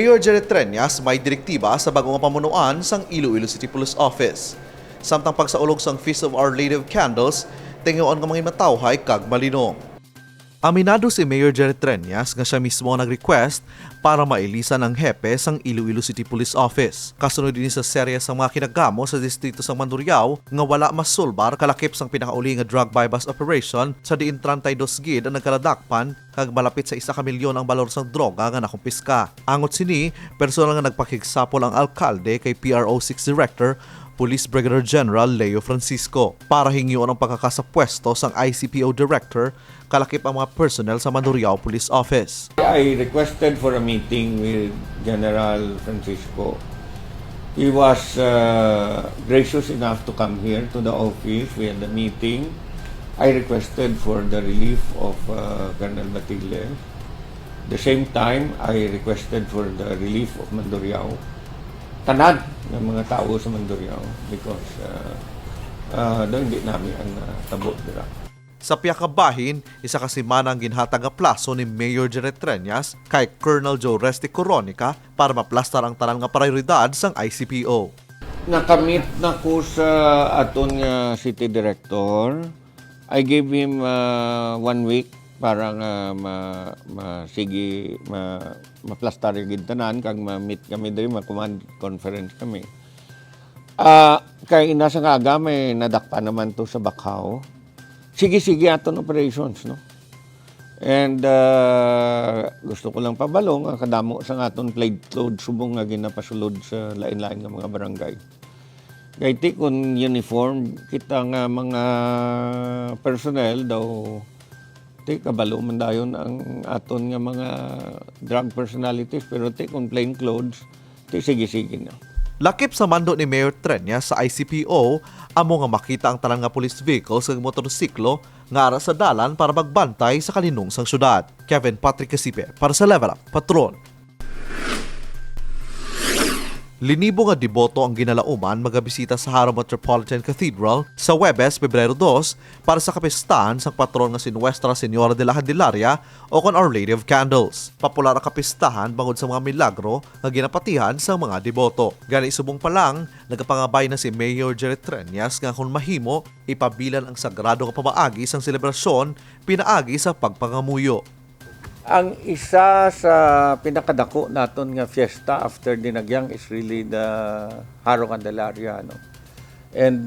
Mayor Jerry Treñas may direktiba sa bagong pamunuan sang Iloilo City Police Office. Samtang pagsaulog sang Feast of Our Lady of Candles, tinguon nga mga matawhay kag malino. Aminado si Mayor Jerry Treñas nga siya mismo nag-request para mailisan ang hepe sang Iloilo City Police Office. Kasunod din sa serye sang mga kinagamo sa distrito sang Mandurriao nga wala masulbar kalakip sang pinakauli nga drug bypass operation sa diin 32 gid ang nagkaladakpan kag malapit sa 1 milyon ang balor sang droga nga nakumpiska. Angot sini, personal nga nagpakigsapol ang alkalde kay PRO6 Director Police Brigadier General Leo Francisco para hingion ang pagkakasapwesto sang ICPO Director kalakip ang mga personnel sa Mandurriao Police Office. I requested for a meeting with General Francisco. He was gracious enough to come here to the office. We had a meeting. I requested for the relief of Colonel Batille. The same time, I requested for the relief of Mandurriao. Tanan ng mga tao sa Mandurriao because doon hindi namin ang tabo dira. Sa piyakabahin, isa kasi manang ginhatag nga plaso ni Mayor Jerry Treñas kay Colonel Joe Resti Coronica para maplastar ang tanan nga prioridad sang ICPO. Nakamit na ko sa aton nga city director. I gave him 1 week para nga maplastar yung tanan kag ma-meet kami diri, ma-command conference kami. Kay nasa nga may nadakpa naman to sa Bacau. Sige aton operations, no? And gusto ko lang pabalo nga kadamo sa aton plate load subong nga ginapasulod sa lain-lain nga mga barangay. Kay ti kun uniform kita nga mga personnel daw kabalo man dayon ang aton nga mga drug personalities pero kung plain clothes sige na. Lakip sa mando ni Mayor Treñas sa ICPO, amo nga makita ang tanan nga police vehicles ug motorsiklo nga ara sa dalan para magbantay sa kalinong sang syudad. Kevin Patrick Casipe para sa Level Up Patrol. Linibo nga deboto ang ginalauman magabisita sa Haro Metropolitan Cathedral sa Huwebes, Pebrero 2 para sa kapistahan sang patron nga si Nuestra Señora de la Candelaria o kon Our Lady of Candles. Popular ang kapistahan bangod sa mga milagro nga ginapatihan sa mga deboto. Gani subong pa lang, nagapangabay na si Mayor Jerry Treñas nga kung mahimo, ipabilan ang sagrado nga pamaagi sang selebrasyon pinaagi sa pagpangamuyo. Ang isa sa pinakadako naton nga fiesta after dinagyang is really the Haro Candelaria, no? And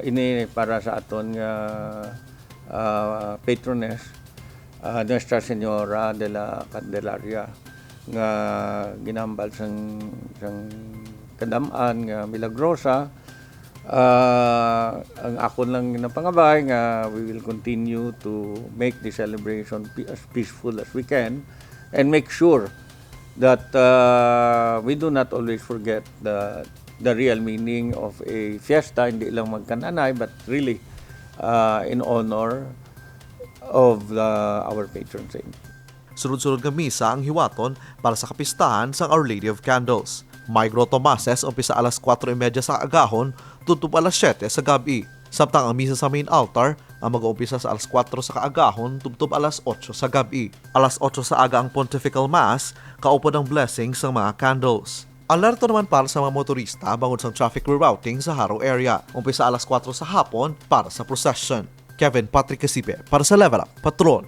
ini para sa aton nga patroness Nuestra Señora de la Candelaria nga ginambal sang kadamaan nga milagrosa. Ang akon lang napangabay nga we will continue to make the celebration as peaceful as we can and make sure that we do not always forget the real meaning of a fiesta, hindi lang magkananay but really in honor of our patron saint. Sunod-sunod nga misa ang hiwaton para sa kapistahan sa Our Lady of Candles. Migro Tomases umpisa alas 4:30 sa agahon tutup alas 7 sa gabi. Samtang ang misa sa main altar ang mag-uumpisa sa alas 4 sa kaagahon tubtob alas 8 sa gabi. Alas 8 sa aga ang Pontifical Mass, kaupod ang blessing sa mga candles. Alerto naman para sa mga motorista bangod sa traffic rerouting sa Haro area. Umpisa alas 4 sa hapon para sa procession. Kevin Patrick Casipe para sa Level Up Patrol.